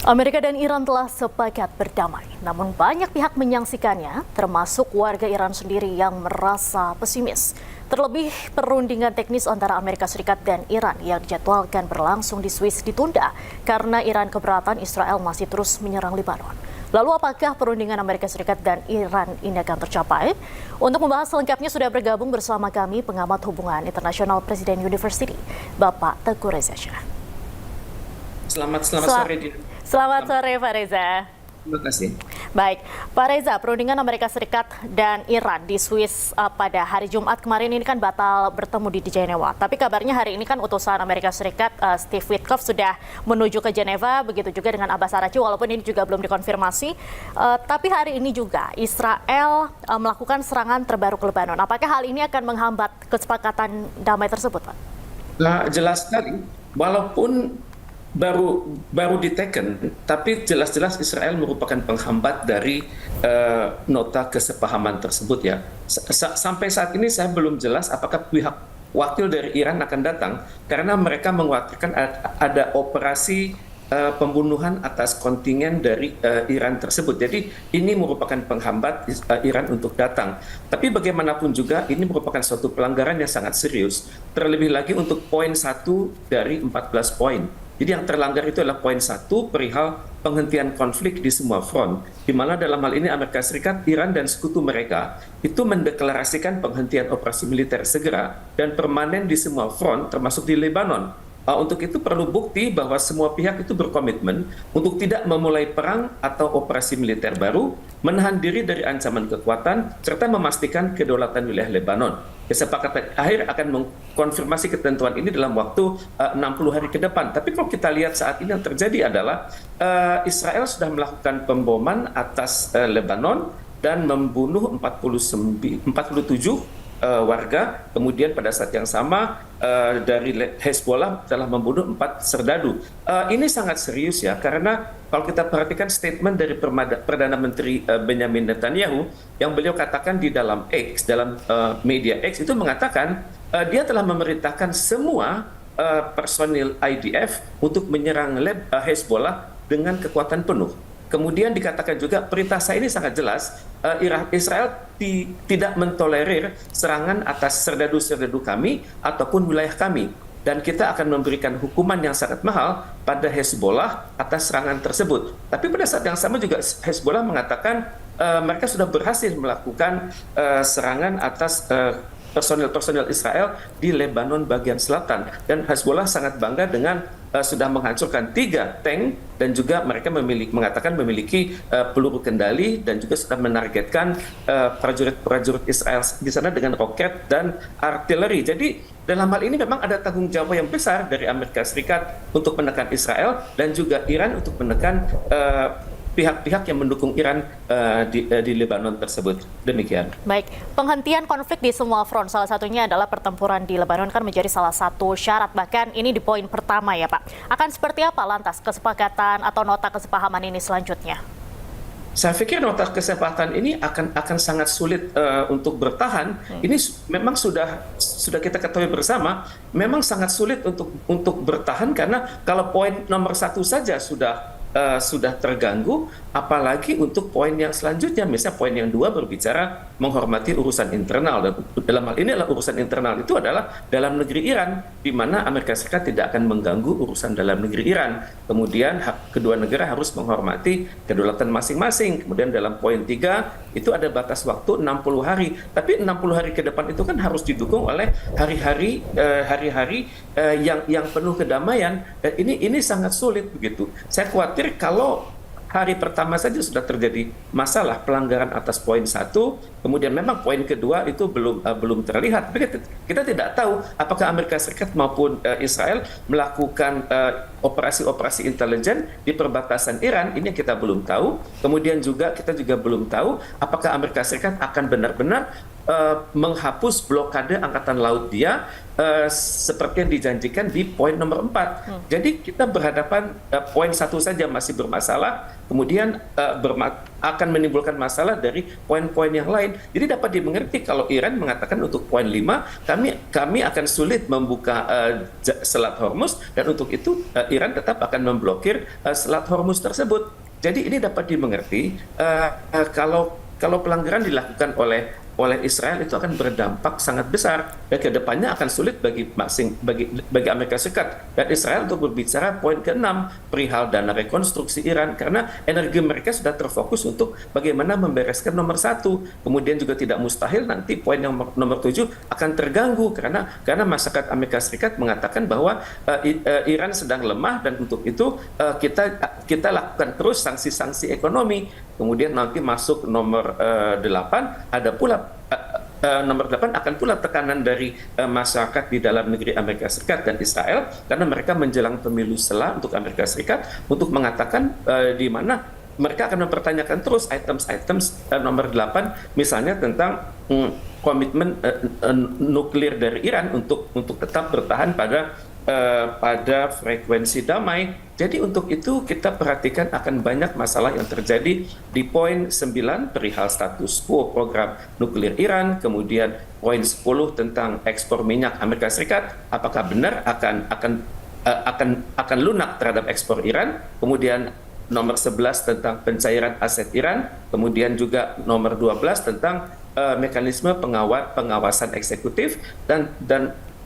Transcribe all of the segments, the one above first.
Amerika dan Iran telah sepakat berdamai, namun banyak pihak menyaksikannya, termasuk warga Iran sendiri yang merasa pesimis. Terlebih, perundingan teknis antara Amerika Serikat dan Iran yang dijadwalkan berlangsung di Swiss ditunda karena Iran keberatan Israel masih terus menyerang Lebanon. Lalu apakah perundingan Amerika Serikat dan Iran ini akan tercapai? Untuk membahas selengkapnya sudah bergabung bersama kami pengamat hubungan internasional Presiden University, Bapak Teguh Reza Shah. Selamat sore, Dina. Selamat sore, Pak Reza. Terima kasih. Baik, Pak Reza, perundingan Amerika Serikat dan Iran di Swiss pada hari Jumat kemarin ini kan batal bertemu di Jenewa. Tapi kabarnya hari ini kan utusan Amerika Serikat Steve Witkoff sudah menuju ke Jenewa, begitu juga dengan Abbas Araghchi, walaupun ini juga belum dikonfirmasi. Tapi hari ini juga Israel melakukan serangan terbaru ke Lebanon. Apakah hal ini akan menghambat kesepakatan damai tersebut, Pak? Nah, jelas sekali, walaupun baru diteken, tapi jelas-jelas Israel merupakan penghambat dari nota kesepahaman tersebut ya. Sampai saat ini saya belum jelas apakah pihak wakil dari Iran akan datang karena mereka mengkhawatirkan ada operasi pembunuhan atas kontingen dari Iran tersebut. Jadi ini merupakan penghambat Iran untuk datang. Tapi bagaimanapun juga ini merupakan suatu pelanggaran yang sangat serius. Terlebih lagi untuk poin 1 dari 14 poin. Jadi yang terlanggar itu adalah poin 1 perihal penghentian konflik di semua front, di mana dalam hal ini Amerika Serikat, Iran, dan sekutu mereka itu mendeklarasikan penghentian operasi militer segera dan permanen di semua front, termasuk di Lebanon. Untuk itu perlu bukti bahwa semua pihak itu berkomitmen untuk tidak memulai perang atau operasi militer baru, menahan diri dari ancaman kekuatan, serta memastikan kedaulatan wilayah Lebanon. Kesepakatan akhir akan mengkonfirmasi ketentuan ini dalam waktu 60 hari ke depan. Tapi kalau kita lihat saat ini yang terjadi adalah Israel sudah melakukan pemboman atas Lebanon dan membunuh 47 warga. Kemudian pada saat yang sama dari Hezbollah telah membunuh 4 serdadu. Ini sangat serius ya, karena kalau kita perhatikan statement dari Perdana Menteri Benjamin Netanyahu yang beliau katakan di dalam X, dalam media X itu mengatakan dia telah memerintahkan semua personil IDF untuk menyerang Hezbollah dengan kekuatan penuh. Kemudian dikatakan juga perintah saya ini sangat jelas, Israel tidak mentolerir serangan atas serdadu-serdadu kami ataupun wilayah kami. Dan kita akan memberikan hukuman yang sangat mahal pada Hezbollah atas serangan tersebut. Tapi pada saat yang sama juga Hezbollah mengatakan mereka sudah berhasil melakukan serangan atas personil Israel di Lebanon bagian selatan. Dan Hezbollah sangat bangga dengan sudah menghancurkan 3 tank dan juga mereka mengatakan memiliki peluru kendali dan juga sudah menargetkan prajurit-prajurit Israel di sana dengan roket dan artileri. Jadi dalam hal ini memang ada tanggung jawab yang besar dari Amerika Serikat untuk menekan Israel dan juga Iran untuk menekan pihak-pihak yang mendukung Iran di Lebanon tersebut. Demikian. Baik, penghentian konflik di semua front, salah satunya adalah pertempuran di Lebanon kan menjadi salah satu syarat, bahkan ini di poin pertama ya Pak. Akan seperti apa lantas kesepakatan atau nota kesepahaman ini selanjutnya? Saya pikir nota kesepakatan ini akan sangat sulit untuk bertahan. Ini memang sudah kita ketahui bersama, memang sangat sulit untuk bertahan karena kalau poin nomor 1 saja sudah terganggu, apalagi untuk poin yang selanjutnya. Misalnya poin yang 2 berbicara menghormati urusan internal, dan dalam hal ini adalah urusan internal itu adalah dalam negeri Iran, di mana Amerika Serikat tidak akan mengganggu urusan dalam negeri Iran. Kemudian kedua negara harus menghormati kedaulatan masing-masing. Kemudian dalam poin 3 itu ada batas waktu 60 hari. Tapi 60 hari ke depan itu kan harus didukung oleh hari-hari yang penuh kedamaian. Dan ini sangat sulit begitu. Saya khawatir kalau hari pertama saja sudah terjadi masalah pelanggaran atas poin 1, kemudian memang poin kedua itu belum terlihat. Kita tidak tahu apakah Amerika Serikat maupun Israel melakukan operasi-operasi intelijen di perbatasan Iran, ini yang kita belum tahu. Kemudian kita juga belum tahu apakah Amerika Serikat akan benar-benar menghapus blokade angkatan laut dia seperti yang dijanjikan di poin nomor 4. Jadi kita berhadapan poin 1 saja masih bermasalah, kemudian akan menimbulkan masalah dari poin-poin yang lain. Jadi dapat dimengerti kalau Iran mengatakan untuk poin 5 kami akan sulit membuka Selat Hormuz, dan untuk itu Iran tetap akan memblokir Selat Hormuz tersebut. Jadi ini dapat dimengerti kalau pelanggaran dilakukan oleh Israel itu akan berdampak sangat besar, dan kedepannya akan sulit bagi Amerika Serikat dan Israel untuk berbicara poin ke-6 perihal dana rekonstruksi Iran, karena energi mereka sudah terfokus untuk bagaimana membereskan nomor 1. Kemudian juga tidak mustahil nanti poin yang nomor 7 akan terganggu karena masyarakat Amerika Serikat mengatakan bahwa Iran sedang lemah, dan untuk itu kita lakukan terus sanksi-sanksi ekonomi. Kemudian nanti masuk nomor 8, ada pula nomor 8 akan pula tekanan dari masyarakat di dalam negeri Amerika Serikat dan Israel, karena mereka menjelang pemilu sela untuk Amerika Serikat untuk mengatakan di mana mereka akan mempertanyakan terus items nomor 8, misalnya tentang komitmen nuklir dari Iran untuk tetap bertahan pada frekuensi damai. Jadi untuk itu kita perhatikan akan banyak masalah yang terjadi di poin 9 perihal status quo program nuklir Iran, kemudian poin 10 tentang ekspor minyak Amerika Serikat, apakah benar akan lunak terhadap ekspor Iran, kemudian nomor 11 tentang pencairan aset Iran, kemudian juga nomor 12 tentang mekanisme pengawasan eksekutif, dan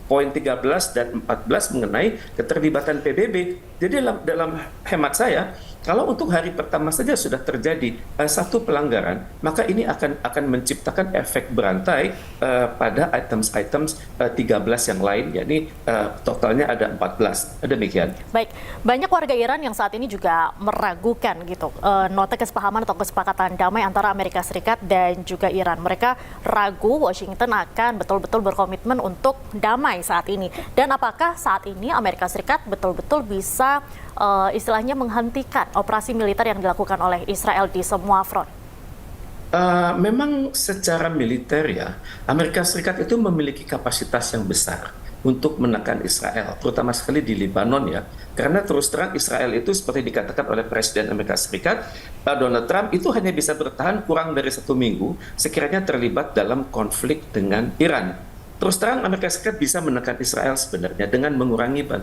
poin 13 dan 14 mengenai keterlibatan PBB. Jadi dalam hemat saya, kalau untuk hari pertama saja sudah terjadi satu pelanggaran, maka ini akan menciptakan efek berantai pada items 13 yang lain, yakni totalnya ada 14. Demikian. Baik, banyak warga Iran yang saat ini juga meragukan gitu nota kesepahaman atau kesepakatan damai antara Amerika Serikat dan juga Iran. Mereka ragu Washington akan betul-betul berkomitmen untuk damai saat ini. Dan apakah saat ini Amerika Serikat betul-betul bisa istilahnya menghentikan operasi militer yang dilakukan oleh Israel di semua front? Memang secara militer ya, Amerika Serikat itu memiliki kapasitas yang besar untuk menekan Israel, terutama sekali di Lebanon ya. Karena terus terang Israel itu seperti dikatakan oleh Presiden Amerika Serikat, Donald Trump, itu hanya bisa bertahan kurang dari 1 minggu sekiranya terlibat dalam konflik dengan Iran. Terus terang Amerika Serikat bisa menekan Israel sebenarnya dengan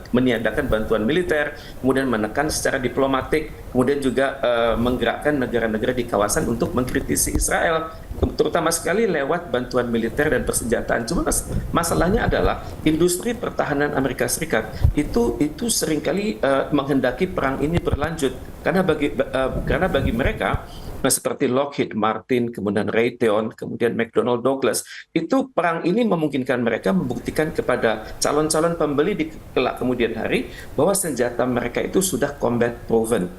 meniadakan bantuan militer, kemudian menekan secara diplomatik, kemudian juga menggerakkan negara-negara di kawasan untuk mengkritisi Israel, terutama sekali lewat bantuan militer dan persenjataan. Cuma masalahnya adalah industri pertahanan Amerika Serikat itu seringkali menghendaki perang ini berlanjut, karena bagi mereka seperti Lockheed Martin, kemudian Raytheon, kemudian McDonnell Douglas, itu perang ini memungkinkan mereka membuktikan kepada calon-calon pembeli di kelak kemudian hari bahwa senjata mereka itu sudah combat proven.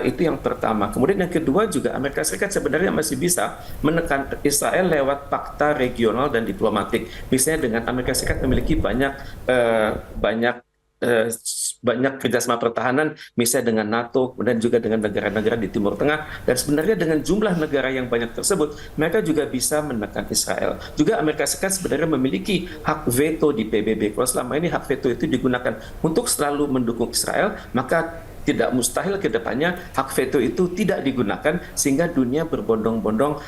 Itu yang pertama. Kemudian yang kedua juga Amerika Serikat sebenarnya masih bisa menekan Israel lewat fakta regional dan diplomatik. Misalnya dengan Amerika Serikat memiliki banyak kerjasama pertahanan, misalnya dengan NATO, kemudian juga dengan negara-negara di Timur Tengah, dan sebenarnya dengan jumlah negara yang banyak tersebut, mereka juga bisa menekan Israel. Juga Amerika Serikat sebenarnya memiliki hak veto di PBB. Kalau selama ini hak veto itu digunakan untuk selalu mendukung Israel, maka tidak mustahil ke depannya hak veto itu tidak digunakan sehingga dunia berbondong-bondong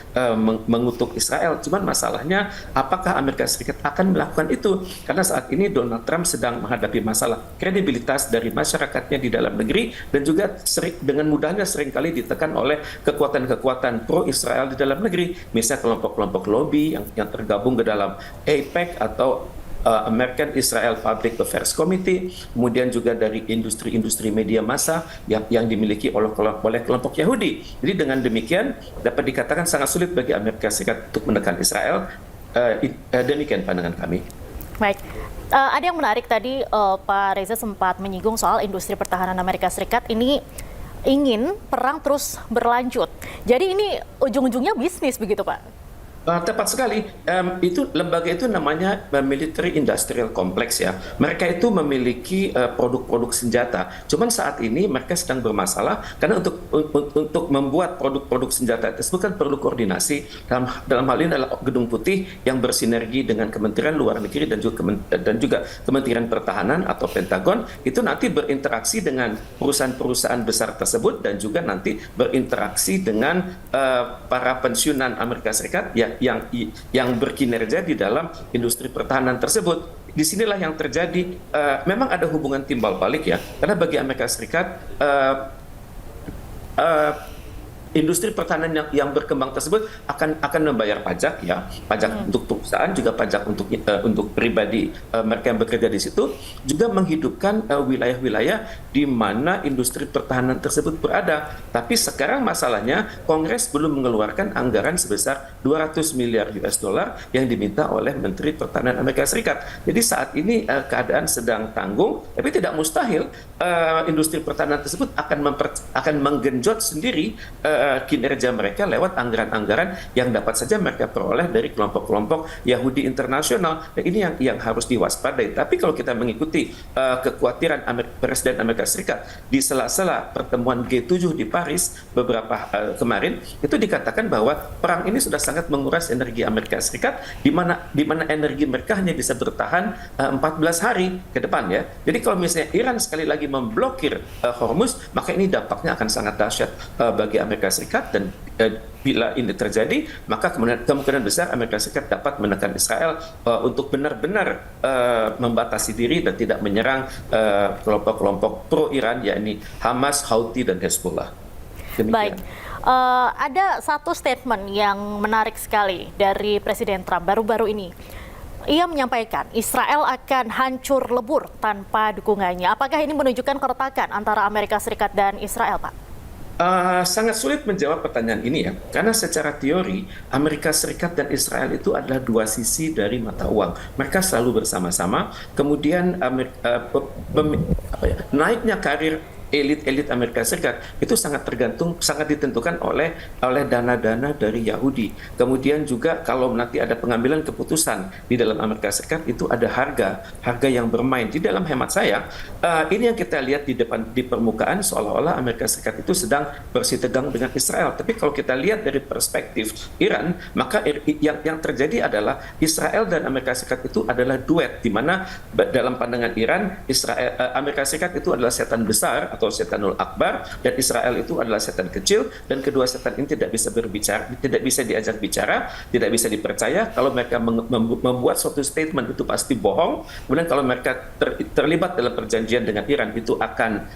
mengutuk Israel. Cuman masalahnya apakah Amerika Serikat akan melakukan itu? Karena saat ini Donald Trump sedang menghadapi masalah kredibilitas dari masyarakatnya di dalam negeri, dan juga dengan mudahnya seringkali ditekan oleh kekuatan-kekuatan pro-Israel di dalam negeri. Misalnya kelompok-kelompok lobby yang tergabung ke dalam AIPAC atau American Israel Public Affairs Committee, kemudian juga dari industri-industri media massa yang dimiliki oleh kelompok Yahudi. Jadi dengan demikian dapat dikatakan sangat sulit bagi Amerika Serikat untuk menekan Israel. Demikian pandangan kami. Baik. Ada yang menarik tadi Pak Reza sempat menyinggung soal industri pertahanan Amerika Serikat ini ingin perang terus berlanjut. Jadi ini ujung-ujungnya bisnis begitu Pak? Tepat sekali. Itu lembaga itu namanya Military Industrial Complex ya. Mereka itu memiliki produk-produk senjata. Cuman saat ini mereka sedang bermasalah karena untuk membuat produk-produk senjata tersebut kan perlu koordinasi. Dalam hal ini adalah Gedung Putih yang bersinergi dengan Kementerian Luar Negeri dan juga Kementerian Pertahanan atau Pentagon itu nanti berinteraksi dengan perusahaan-perusahaan besar tersebut dan juga nanti berinteraksi dengan para pensiunan Amerika Serikat ya yang berkinerja di dalam industri pertahanan tersebut. Disinilah yang terjadi, memang ada hubungan timbal balik ya, karena bagi Amerika Serikat industri pertahanan yang berkembang tersebut akan membayar pajak ya, pajak untuk perusahaan juga pajak untuk pribadi mereka yang bekerja di situ, juga menghidupkan wilayah-wilayah di mana industri pertahanan tersebut berada. Tapi sekarang masalahnya Kongres belum mengeluarkan anggaran sebesar 200 miliar US dollar yang diminta oleh Menteri Pertahanan Amerika Serikat. Jadi saat ini keadaan sedang tanggung, tapi tidak mustahil industri pertahanan tersebut akan menggenjot sendiri kinerja mereka lewat anggaran-anggaran yang dapat saja mereka peroleh dari kelompok-kelompok Yahudi internasional. Dan ini yang harus diwaspadai. Tapi kalau kita mengikuti kekhawatiran Presiden Amerika Serikat di sela-sela pertemuan G7 di Paris beberapa kemarin, itu dikatakan bahwa perang ini sudah sangat menguras energi Amerika Serikat, di mana energi mereka hanya bisa bertahan 14 hari ke depan ya. Jadi kalau misalnya Iran sekali lagi memblokir Hormuz, maka ini dampaknya akan sangat dahsyat bagi Amerika Serikat, dan bila ini terjadi maka kemungkinan besar Amerika Serikat dapat menekan Israel untuk benar-benar membatasi diri dan tidak menyerang kelompok-kelompok pro-Iran yakni Hamas, Houthi, dan Hezbollah. Baik, Demikian. ada satu statement yang menarik sekali dari Presiden Trump baru-baru ini. Ia menyampaikan Israel akan hancur lebur tanpa dukungannya. Apakah ini menunjukkan keretakan antara Amerika Serikat dan Israel, Pak? Sangat sulit menjawab pertanyaan ini ya, karena secara teori Amerika Serikat dan Israel itu adalah dua sisi dari mata uang. Mereka selalu bersama-sama. Kemudian naiknya karir elit-elit Amerika Serikat itu sangat ditentukan oleh dana-dana dari Yahudi. Kemudian juga kalau nanti ada pengambilan keputusan di dalam Amerika Serikat itu ada harga yang bermain. Di dalam hemat saya, ini yang kita lihat di permukaan seolah-olah Amerika Serikat itu sedang bersitegang dengan Israel. Tapi kalau kita lihat dari perspektif Iran, maka yang terjadi adalah Israel dan Amerika Serikat itu adalah duet, di mana dalam pandangan Iran, Amerika Serikat itu adalah setan besar atau setanul akbar, dan Israel itu adalah setan kecil, dan kedua setan ini tidak bisa berbicara, tidak bisa diajak bicara, tidak bisa dipercaya. Kalau mereka membuat suatu statement itu pasti bohong. Kemudian kalau mereka terlibat dalam perjanjian dengan Iran itu akan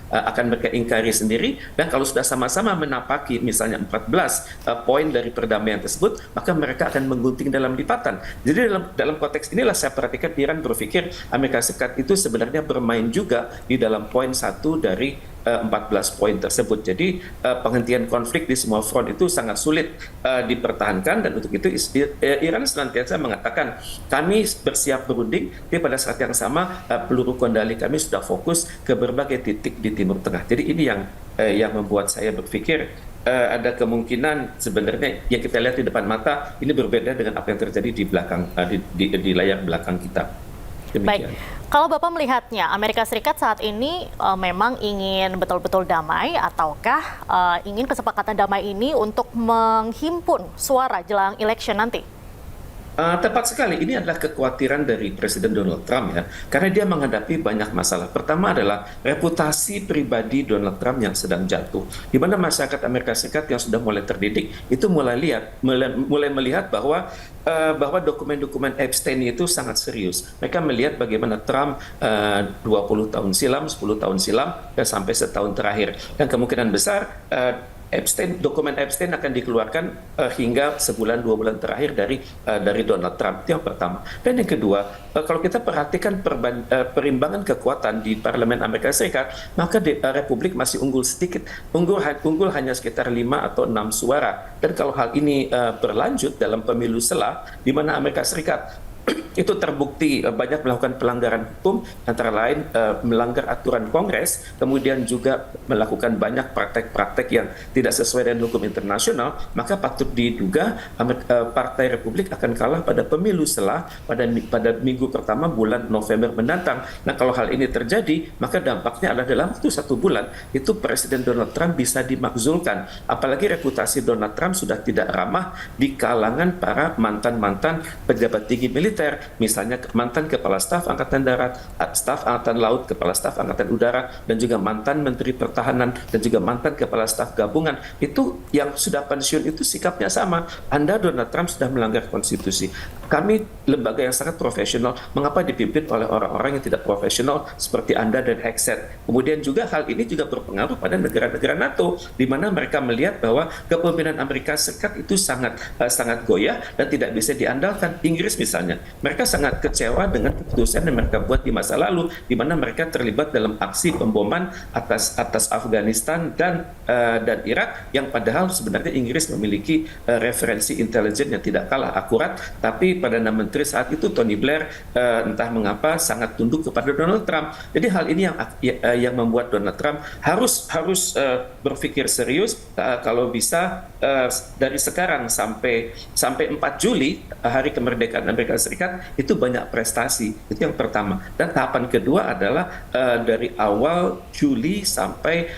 mereka ingkari sendiri. Dan kalau sudah sama-sama menapaki misalnya 14 poin dari perdamaian tersebut, maka mereka akan menggunting dalam lipatan. Jadi dalam konteks inilah saya perhatikan Iran berpikir Amerika Serikat itu sebenarnya bermain juga di dalam poin satu dari 14 poin tersebut. Jadi penghentian konflik di semua front itu sangat sulit dipertahankan, dan untuk itu Iran senantiasa mengatakan kami bersiap berunding, tapi pada saat yang sama peluru kondali kami sudah fokus ke berbagai titik di Timur Tengah. Jadi ini yang membuat saya berpikir ada kemungkinan sebenarnya yang kita lihat di depan mata ini berbeda dengan apa yang terjadi di belakang di layar belakang kita. Demikian. Baik, kalau Bapak melihatnya, Amerika Serikat saat ini memang ingin betul-betul damai, ataukah ingin kesepakatan damai ini untuk menghimpun suara jelang election nanti? Tepat sekali, ini adalah kekhawatiran dari Presiden Donald Trump ya, karena dia menghadapi banyak masalah. Pertama adalah reputasi pribadi Donald Trump yang sedang jatuh, di mana masyarakat Amerika Serikat yang sudah mulai terdidik itu mulai melihat bahwa dokumen-dokumen Epstein itu sangat serius. Mereka melihat bagaimana Trump 20 tahun silam, 10 tahun silam, dan sampai setahun terakhir, dan kemungkinan besar dokumen Epstein akan dikeluarkan hingga sebulan 2 bulan terakhir dari Donald Trump. Itu yang pertama. Dan yang kedua, kalau kita perhatikan perimbangan kekuatan di Parlemen Amerika Serikat, maka Republik masih unggul sedikit, unggul hanya sekitar 5 atau 6 suara. Dan kalau hal ini berlanjut dalam pemilu di mana Amerika Serikat itu terbukti banyak melakukan pelanggaran hukum, antara lain melanggar aturan Kongres, kemudian juga melakukan banyak praktek-praktek yang tidak sesuai dengan hukum internasional, maka patut diduga Partai Republik akan kalah pada pemilu pada minggu pertama bulan November mendatang. Nah, kalau hal ini terjadi, maka dampaknya adalah dalam waktu 1 bulan itu Presiden Donald Trump bisa dimakzulkan. Apalagi reputasi Donald Trump sudah tidak ramah di kalangan para mantan-mantan pejabat tinggi militer, misalnya mantan Kepala Staf Angkatan Darat, Staf Angkatan Laut, Kepala Staf Angkatan Udara, dan juga mantan Menteri Pertahanan, dan juga mantan Kepala Staf Gabungan. Itu yang sudah pensiun itu sikapnya sama. Anda, Donald Trump, sudah melanggar konstitusi. Kami lembaga yang sangat profesional, mengapa dipimpin oleh orang-orang yang tidak profesional seperti Anda dan Hexet? Kemudian juga hal ini juga berpengaruh pada negara-negara NATO, di mana mereka melihat bahwa kepemimpinan Amerika Serikat itu sangat goyah dan tidak bisa diandalkan. Inggris misalnya, mereka sangat kecewa dengan keputusan yang mereka buat di masa lalu, di mana mereka terlibat dalam aksi pemboman atas Afghanistan dan Irak, yang padahal sebenarnya Inggris memiliki referensi intelijen yang tidak kalah akurat, tapi Perdana Menteri saat itu Tony Blair entah mengapa sangat tunduk kepada Donald Trump. Jadi hal ini yang membuat Donald Trump harus berpikir serius, kalau bisa dari sekarang sampai 4 Juli, hari kemerdekaan Amerika Serikat, itu banyak prestasi. Itu yang pertama. Dan tahapan kedua adalah dari awal Juli sampai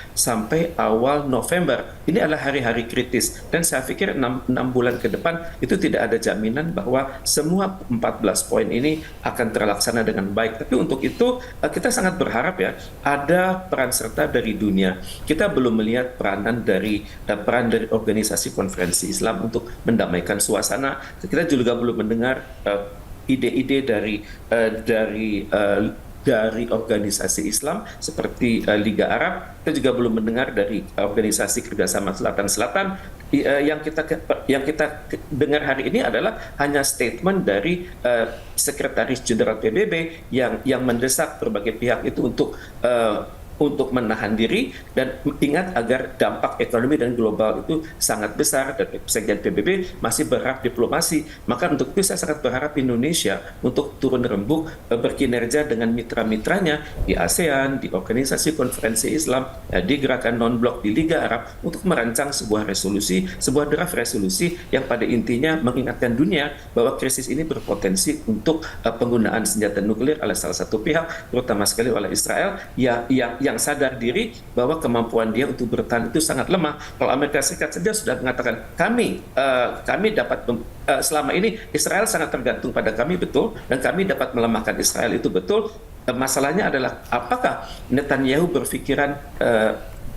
awal November. Ini adalah hari-hari kritis. Dan saya pikir 6 bulan ke depan itu tidak ada jaminan bahwa semua 14 poin ini akan terlaksana dengan baik. Tapi untuk itu kita sangat berharap ya ada peran serta dari dunia. Kita belum melihat peran dari organisasi konferensi Islam untuk mendamaikan suasana. Kita juga belum mendengar ide-ide dari organisasi Islam seperti Liga Arab. Kita juga belum mendengar dari organisasi kerjasama Selatan-Selatan. Yang kita dengar hari ini adalah hanya statement dari Sekretaris Jenderal PBB yang mendesak berbagai pihak itu untuk menahan diri dan ingat agar dampak ekonomi dan global itu sangat besar, dan Sekjen PBB masih berharap diplomasi. Maka untuk itu saya sangat berharap Indonesia untuk turun rembuk berkinerja dengan mitra-mitranya di ASEAN, di Organisasi Konferensi Islam, di Gerakan Non-Blok, di Liga Arab untuk merancang sebuah draft resolusi yang pada intinya mengingatkan dunia bahwa krisis ini berpotensi untuk penggunaan senjata nuklir oleh salah satu pihak, terutama sekali oleh Israel, yang sadar diri bahwa kemampuan dia untuk bertahan itu sangat lemah. Kalau Amerika Serikat saja sudah mengatakan kami dapat selama ini Israel sangat tergantung pada kami, betul, dan kami dapat melemahkan Israel, itu betul. Masalahnya adalah apakah Netanyahu berpikiran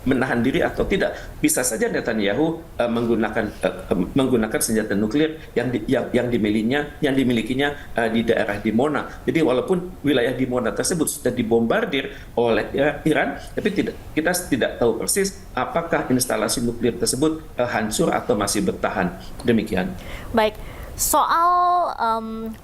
menahan diri atau tidak. Bisa saja Netanyahu menggunakan senjata nuklir yang dimilikinya di daerah Dimona. Jadi walaupun wilayah Dimona tersebut sudah dibombardir oleh Iran, tapi kita tidak tahu persis apakah instalasi nuklir tersebut hancur atau masih bertahan. Demikian. Baik. Soal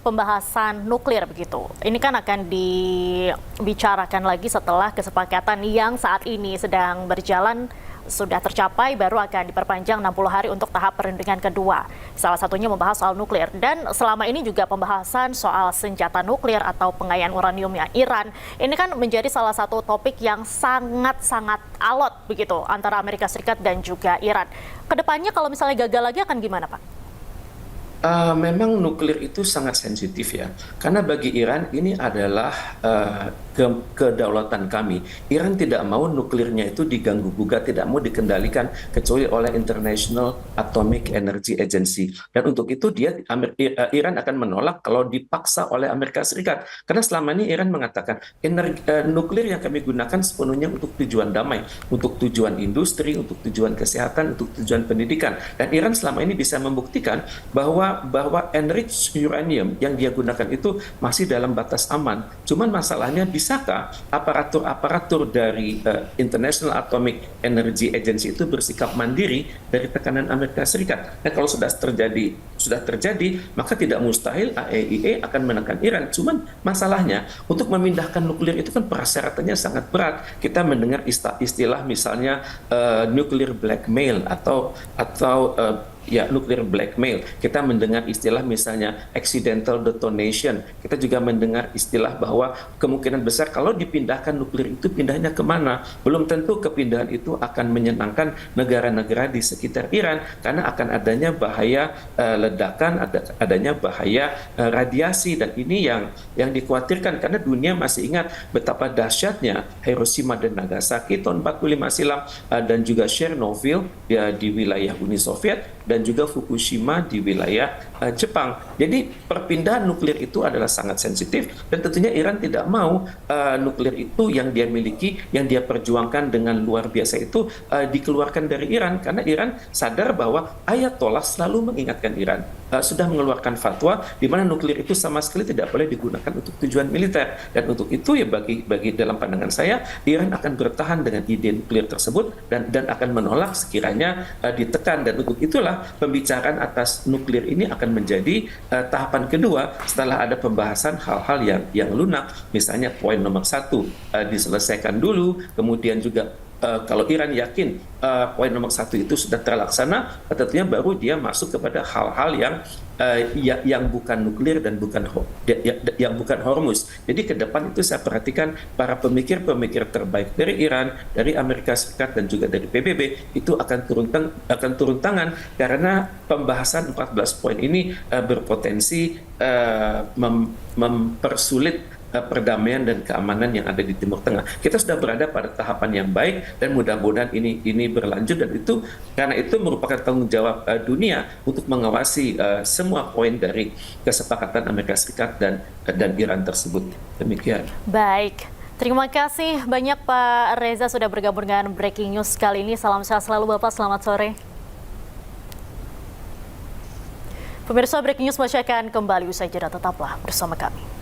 pembahasan nuklir begitu, ini kan akan dibicarakan lagi setelah kesepakatan yang saat ini sedang berjalan sudah tercapai, baru akan diperpanjang 60 hari untuk tahap perundingan kedua. Salah satunya membahas soal nuklir. Dan selama ini juga pembahasan soal senjata nuklir atau pengayaan uraniumnya Iran. Ini kan menjadi salah satu topik yang sangat-sangat alot begitu antara Amerika Serikat dan juga Iran. Kedepannya kalau misalnya gagal lagi akan gimana, Pak? Memang nuklir itu sangat sensitif ya, karena bagi Iran ini adalah kedaulatan kami. Iran tidak mau nuklirnya itu diganggu-gugat, tidak mau dikendalikan kecuali oleh International Atomic Energy Agency. Dan untuk itu Iran akan menolak kalau dipaksa oleh Amerika Serikat. Karena selama ini Iran mengatakan nuklir yang kami gunakan sepenuhnya untuk tujuan damai, untuk tujuan industri, untuk tujuan kesehatan, untuk tujuan pendidikan. Dan Iran selama ini bisa membuktikan bahwa enriched uranium yang dia gunakan itu masih dalam batas aman. Cuman masalahnya bisakah aparatur dari International Atomic Energy Agency itu bersikap mandiri dari tekanan Amerika Serikat? Nah, kalau sudah terjadi, maka tidak mustahil IAEA akan menekan Iran. Cuman masalahnya untuk memindahkan nuklir itu kan persyaratannya sangat berat. Kita mendengar istilah misalnya nuclear blackmail atau ya nuklir blackmail. Kita mendengar istilah misalnya accidental detonation. Kita juga mendengar istilah bahwa kemungkinan besar kalau dipindahkan nuklir itu pindahnya kemana. Belum tentu kepindahan itu akan menyenangkan negara-negara di sekitar Iran karena akan adanya bahaya ledakan, adanya bahaya radiasi, dan ini yang dikhawatirkan karena dunia masih ingat betapa dahsyatnya Hiroshima dan Nagasaki tahun 45 silam dan juga Chernobyl ya, di wilayah Uni Soviet, dan juga Fukushima di wilayah Jepang. Jadi perpindahan nuklir itu adalah sangat sensitif dan tentunya Iran tidak mau nuklir itu yang dia miliki, yang dia perjuangkan dengan luar biasa itu dikeluarkan dari Iran, karena Iran sadar bahwa Ayatollah selalu mengingatkan Iran sudah mengeluarkan fatwa di mana nuklir itu sama sekali tidak boleh digunakan untuk tujuan militer, dan untuk itu ya bagi dalam pandangan saya Iran akan bertahan dengan ide nuklir tersebut dan akan menolak sekiranya ditekan, dan untuk itulah pembicaraan atas nuklir ini akan menjadi tahapan kedua setelah ada pembahasan hal-hal yang lunak, misalnya poin nomor 1 diselesaikan dulu, kemudian juga kalau Iran yakin poin nomor 1 itu sudah terlaksana, tentunya baru dia masuk kepada hal-hal yang bukan nuklir dan yang bukan Hormuz. Jadi ke depan itu saya perhatikan para pemikir-pemikir terbaik dari Iran, dari Amerika Serikat dan juga dari PBB itu akan turun tangan karena pembahasan 14 poin ini berpotensi mempersulit perdamaian dan keamanan yang ada di Timur Tengah. Kita sudah berada pada tahapan yang baik dan mudah-mudahan ini berlanjut, dan itu karena itu merupakan tanggung jawab dunia untuk mengawasi semua poin dari kesepakatan Amerika Serikat dan Iran tersebut. Demikian. Baik. Terima kasih banyak Pak Reza sudah bergabung dengan Breaking News kali ini. Salam sehat selalu Bapak, selamat sore. Pemirsa, Breaking News masih akan kembali usai jeda, tetaplah bersama kami.